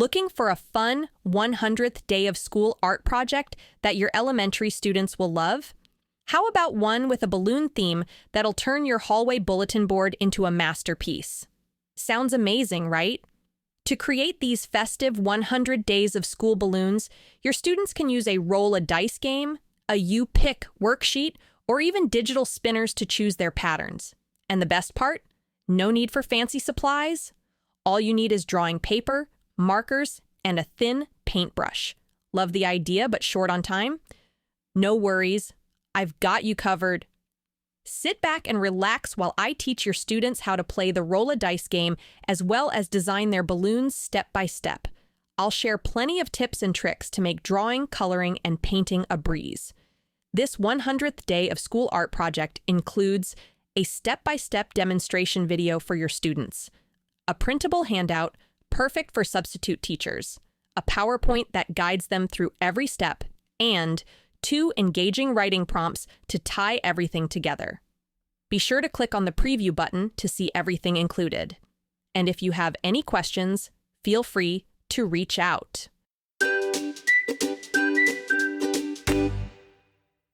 Looking for a fun 100th day of school art project that your elementary students will love? How about one with a balloon theme that'll turn your hallway bulletin board into a masterpiece? Sounds amazing, right? To create these festive 100 days of school balloons, your students can use a roll a dice game, a you pick worksheet, or even digital spinners to choose their patterns. And the best part? No need for fancy supplies. All you need is drawing paper, markers, and a thin paintbrush. Love the idea, but short on time? No worries. I've got you covered. Sit back and relax while I teach your students how to play the roll a dice game as well as design their balloons step by step. I'll share plenty of tips and tricks to make drawing, coloring, and painting a breeze. This 100th day of school art project includes a step-by-step demonstration video for your students, a printable handout perfect for substitute teachers, a PowerPoint that guides them through every step, and 2 engaging writing prompts to tie everything together. Be sure to click on the preview button to see everything included. And if you have any questions, feel free to reach out.